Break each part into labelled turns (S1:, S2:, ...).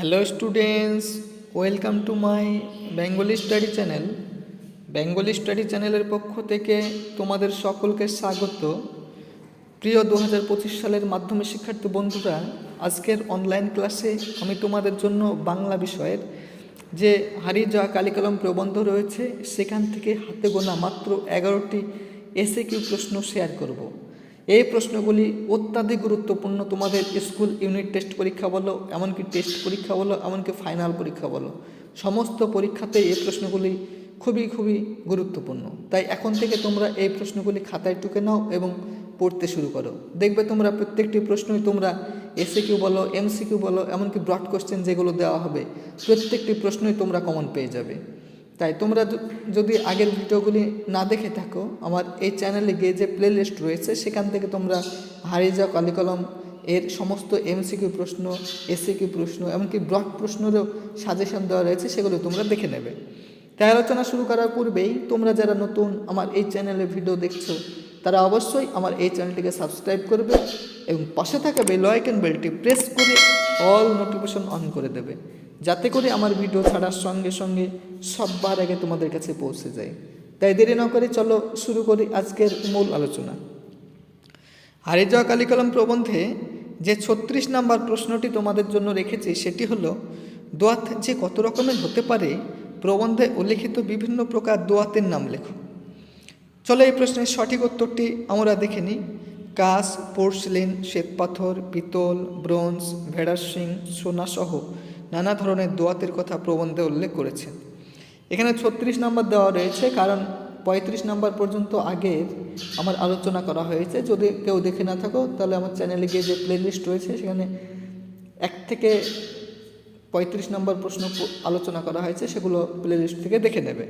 S1: Hello students, welcome to my Bengali study channel. Bengali study চ্যানেলের পক্ষ থেকে তোমাদের সকলকে স্বাগত। প্রিয় 2025 সালের মাধ্যমিক শিক্ষার্থী বন্ধুরা, আজকের অনলাইন ক্লাসে আমি তোমাদের জন্য বাংলা বিষয়ের যে হারিয়ে যাওয়া কালিকলম প্রবন্ধ রয়েছে সেখান থেকে হাতে গোনা মাত্র 11টি এসএকিউ প্রশ্ন শেয়ার করব। এই প্রশ্নগুলি অত্যাধিক গুরুত্বপূর্ণ তোমাদের স্কুল ইউনিট টেস্ট পরীক্ষা বলো, এমনকি টেস্ট পরীক্ষা বলো, এমনকি ফাইনাল পরীক্ষা বলো, সমস্ত পরীক্ষাতেই এই প্রশ্নগুলি খুবই গুরুত্বপূর্ণ। তাই এখন থেকে তোমরা এই প্রশ্নগুলি খাতায় টুকে নাও এবং পড়তে শুরু করো। দেখবে তোমরা প্রত্যেকটি প্রশ্নই তোমরা এসএকিউ বলো, এমসিকিউ বলো, এমনকি ব্রড কোশ্চেন যেগুলো দেওয়া হবে প্রত্যেকটি প্রশ্নই তোমরা কমন পেয়ে যাবে। তাই তোমরা যদি আগের ভিডিওগুলি না দেখে থাকো, আমার এই চ্যানেলে গিয়ে যে প্লে লিস্ট রয়েছে সেখান থেকে তোমরা হারিয়ে যাওয়া কালিকলম এর সমস্ত এমসিকিউ প্রশ্ন, এসএকিউ প্রশ্ন, এমনকি ব্রড প্রশ্নেরও সাজেশন দেওয়া রয়েছে, সেগুলো তোমরা দেখে নেবে। তাই আলোচনা শুরু করার পূর্বেই তোমরা যারা নতুন আমার এই চ্যানেলে ভিডিও দেখছো তারা অবশ্যই আমার এই চ্যানেলটিকে সাবস্ক্রাইব করবে এবং পাশে থাকা বেল আইকন বেলটি প্রেস করে অল নোটিফিকেশন অন করে দেবে, যাতে করে আমার ভিডিও ছাড়ার সঙ্গে সঙ্গে সববার আগে তোমাদের কাছে পৌঁছে যায়। তাই দেরি না করে চলো শুরু করি আজকের মূল আলোচনা। হারিয়ে যাওয়া কালিকলম প্রবন্ধে যে 36 নম্বর প্রশ্নটি তোমাদের জন্য রেখেছি সেটি হলো, দোয়াত যে কত রকমের হতে পারে, প্রবন্ধে উল্লেখিত বিভিন্ন প্রকার দোয়াতের নাম লেখো। চলো এই প্রশ্নের সঠিক উত্তরটি আমরা দেখে নিই। কাঁচ, পোর্সলিন, শ্বেতপাথর, পিতল, ব্রোঞ্জ, ভেড়ার শিং, সোনাসহ নানা ধরনের দোয়াতের কথা প্রবন্ধে উল্লেখ করেছেন। এখানে 36 নম্বর দেওয়া রয়েছে কারণ 35 নম্বর পর্যন্ত আগের আমার আলোচনা করা হয়েছে। যদি কেউ দেখে না থাকো তাহলে আমার চ্যানেলে গিয়ে যে প্লে লিস্ট রয়েছে সেখানে 1 থেকে 35 নম্বর প্রশ্ন আলোচনা করা হয়েছে, সেগুলো প্লে লিস্ট থেকে দেখে নেবে।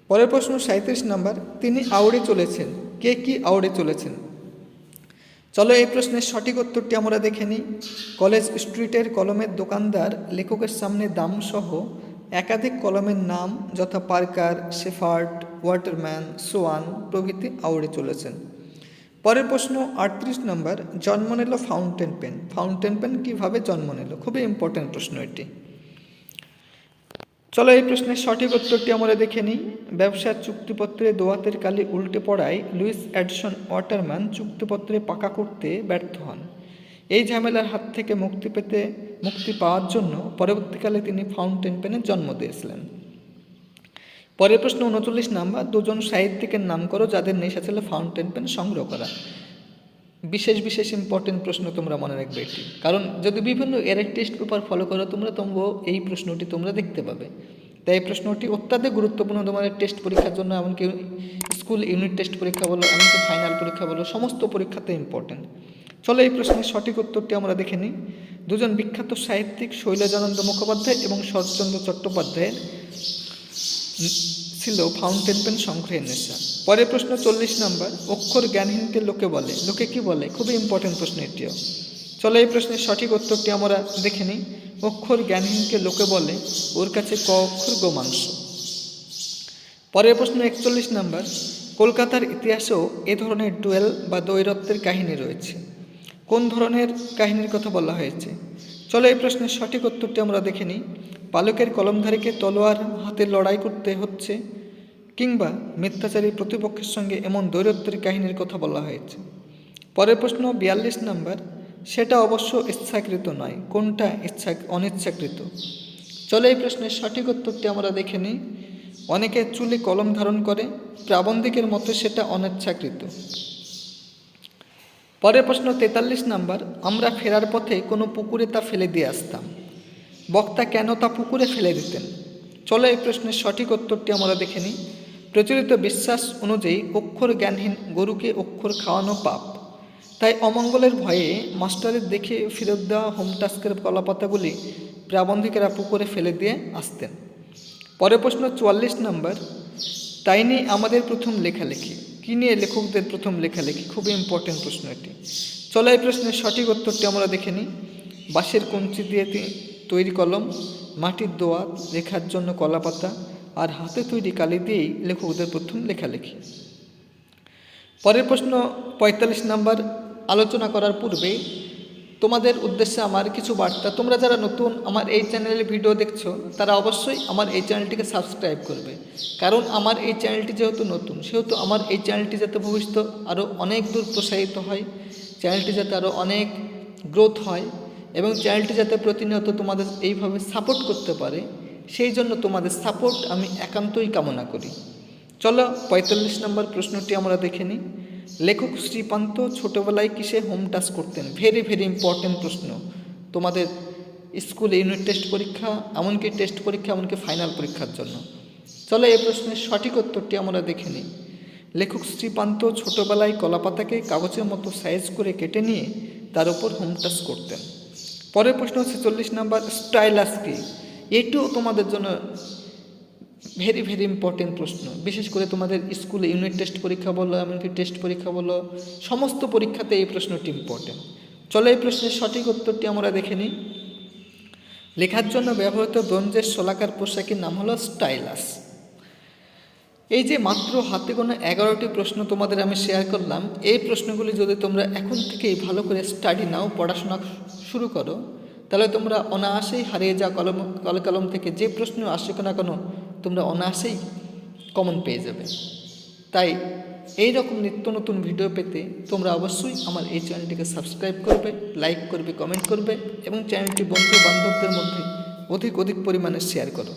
S1: পরের প্রশ্ন 37 নম্বর, তিনি আউড়ে চলেছেন, কে কি আউড়ে চলেছেন? চলো এই প্রশ্নের সঠিক উত্তরটি আমরা দেখে নিই। কলেজ স্ট্রিটের কলমের দোকানদার লেখকের সামনে দামসহ একাধিক কলমের নাম যথা পার্কার, শেফার্ড, ওয়াটারম্যান, সোয়ান প্রভৃতি আউড়ে চলেছেন। পরের প্রশ্ন 38 নম্বর, জন্ম নিল ফাউন্টেন পেন। ফাউন্টেন পেন কীভাবে জন্ম নিল? খুবই ইম্পর্ট্যান্ট প্রশ্ন এটি। চলো এই প্রশ্নের সঠিক উত্তরটি আমরা দেখে নিই। ব্যবসার চুক্তিপত্রে দোয়াতের কালি উল্টে পড়ায় লুইস এডিসন ওয়াটারম্যান চুক্তিপত্রে পাকা করতে ব্যর্থ হন। এই ঝামেলার হাত থেকে মুক্তি পাওয়ার জন্য পরবর্তীকালে তিনি ফাউন্টেন পেনের জন্ম দিয়েছিলেন। পরের প্রশ্ন 39 নম্বর, দুজন সাহিত্যিকের নাম করো যাদের নেশা ছিল ফাউন্টেন পেন সংগ্রহ করা। বিশেষ ইম্পর্টেন্ট প্রশ্ন, তোমরা মনে রাখবে এটি, কারণ যদি বিভিন্ন এর টেস্ট পেপার ফলো করো তোমরা এই প্রশ্নটি তোমরা দেখতে পাবে। তাই এই প্রশ্নটি অত্যাধিক গুরুত্বপূর্ণ তোমাদের টেস্ট পরীক্ষার জন্য, এমনকি স্কুল ইউনিট টেস্ট পরীক্ষা বলো, এমনকি ফাইনাল পরীক্ষা বলো, সমস্ত পরীক্ষাতে ইম্পর্টেন্ট। চলো এই প্রশ্নের সঠিক উত্তরটি আমরা দেখে নিই। দুজন বিখ্যাত সাহিত্যিক শৈলজানন্দ মুখোপাধ্যায় এবং শরৎচন্দ্র চট্টোপাধ্যায়ের ছিল ফাউন্টেন পেন সংগ্রহের নেশা। পরের প্রশ্ন 40 নম্বর, অক্ষর জ্ঞানহীনকে লোকে বলে, লোকে কি বলে? খুবই ইম্পর্টেন্ট প্রশ্ন এটিও। চলো এই প্রশ্নের সঠিক উত্তরটি আমরা দেখে নিই। অক্ষর জ্ঞানহীনকে লোকে বলে, ওর কাছে ক অক্ষর গোমাংস। পরের প্রশ্ন 41 নম্বর, কলকাতার ইতিহাসেও এ ধরনের ডুয়েল বা দ্বৈরথের কাহিনী রয়েছে। কোন ধরনের কাহিনীর কথা বলা হয়েছে? চলো এই প্রশ্নের সঠিক উত্তরটি আমরা দেখে নিই। পালকের কলমধারীকে তলোয়ার হাতে লড়াই করতে হচ্ছে, কিংবা মিথ্যাচারী প্রতিপক্ষের সঙ্গে এমন দ্বৈরথের কাহিনীর কথা বলা হয়েছে। পরের প্রশ্ন 42 নম্বর, সেটা অবশ্য ইচ্ছাকৃত নয়, কোনটা অনিচ্ছাকৃত? চলো এই প্রশ্নের সঠিক উত্তরটি আমরা দেখে নিই। অনেকে চুলে কলম ধারণ করে, প্রাবন্ধিকের মতো সেটা অনিচ্ছাকৃত। পরের প্রশ্ন 43 নম্বর, আমরা ফেরার পথে কোনো পুকুরে তা ফেলে দিয়ে আসতাম। বক্তা কেন তা পুকুরে ফেলে দিতেন? চলো এই প্রশ্নের সঠিক উত্তরটি আমরা দেখে নিই। প্রচলিত বিশ্বাস অনুযায়ী অক্ষর জ্ঞানহীন গরুকে অক্ষর খাওয়ানো পাপ, তাই অমঙ্গলের ভয়ে মাস্টারের দেখে ফেরত দেওয়া হোম টাস্কের কলাপাতাগুলি প্রাবন্ধিকেরা পুকুরে ফেলে দিয়ে আসতেন। পরের প্রশ্ন 44 নম্বর, তাই নিয়ে আমাদের প্রথম লেখালেখি। কী নিয়ে লেখকদের প্রথম লেখালেখি? খুবই ইম্পর্টেন্ট প্রশ্ন এটি। চলো এই প্রশ্নের সঠিক উত্তরটি আমরা দেখে নিই। বাঁশের কঞ্চি দিয়ে তৈরি কলম, মাটির দোয়াত, লেখার জন্য কলাপাতা আর হাতে তৈরি কালি দিয়েই লেখকদের প্রথম লেখালেখি। পরের প্রশ্ন 45 নম্বর, আলোচনা করার পূর্বে তোমাদের উদ্দেশ্যে আমার কিছু বার্তা। তোমরা যারা নতুন আমার এই চ্যানেলে ভিডিও দেখছো তারা অবশ্যই আমার এই চ্যানেলটিকে সাবস্ক্রাইব করবে, কারণ আমার এই চ্যানেলটি যেহেতু নতুন সেহেতু আমার এই চ্যানেলটি যাতে ভবিষ্যতে আরও অনেক দূর প্রসারিত হয়, চ্যানেলটি যাতে আরও অনেক গ্রোথ হয় এবং চ্যানেলটি যাতে প্রতিনিয়ত তোমাদের এইভাবে সাপোর্ট করতে পারে, সেই জন্য তোমাদের সাপোর্ট আমি একান্তই কামনা করি। চলো ৪৫ নম্বর প্রশ্নটি আমরা দেখে নিই। লেখক শ্রীপান্ত ছোটোবেলায় কিসে হোম টাস্ক করতেন? ভেরি ভেরি ইম্পর্টেন্ট প্রশ্ন তোমাদের স্কুলে ইউনিট টেস্ট পরীক্ষা, এমনকি টেস্ট পরীক্ষা, এমনকি ফাইনাল পরীক্ষার জন্য। চলো এই প্রশ্নের সঠিক উত্তরটি আমরা দেখে নিই। লেখক শ্রীপান্ত ছোটোবেলায় কলাপাতাকে কাগজের মতো সাইজ করে কেটে নিয়ে তার উপর হোম টাস্ক করতেন। পরের প্রশ্ন হচ্ছে ৪০ নম্বর, স্টাইলাস কি? এটিও তোমাদের জন্য ভেরি ভেরি ইম্পর্টেন্ট প্রশ্ন, বিশেষ করে তোমাদের স্কুলে ইউনিট টেস্ট পরীক্ষা বলো, এমনকি টেস্ট পরীক্ষা বলো, সমস্ত পরীক্ষাতে এই প্রশ্নটি ইম্পর্টেন্ট। চলো এই প্রশ্নের সঠিক উত্তরটি আমরা দেখে নিই। লেখার জন্য ব্যবহৃত ব্রোঞ্জের শোলাকার পোশাকের নাম হলো স্টাইলাস। এই যে মাত্র হাতে গোনা 11টি প্রশ্ন তোমাদের আমি শেয়ার করলাম, এই প্রশ্নগুলি যদি তোমরা এখন থেকেই ভালো করে স্টাডি নাও, পড়াশোনা শুরু করো, তাহলে তোমরা অনায়াসেই হারিয়ে যাওয়া কলম থেকে যে প্রশ্ন আসুক না কেন তোমরা অনায়াসেই কমন পেয়ে যাবে। তাই এই রকম নিত্য নতুন ভিডিও পেতে তোমরা অবশ্যই আমার এই চ্যানেলটিকে সাবস্ক্রাইব করবে, লাইক করবে, কমেন্ট করবে এবং চ্যানেলটি বন্ধু বান্ধবদের মধ্যে অধিক পরিমাণে শেয়ার করো।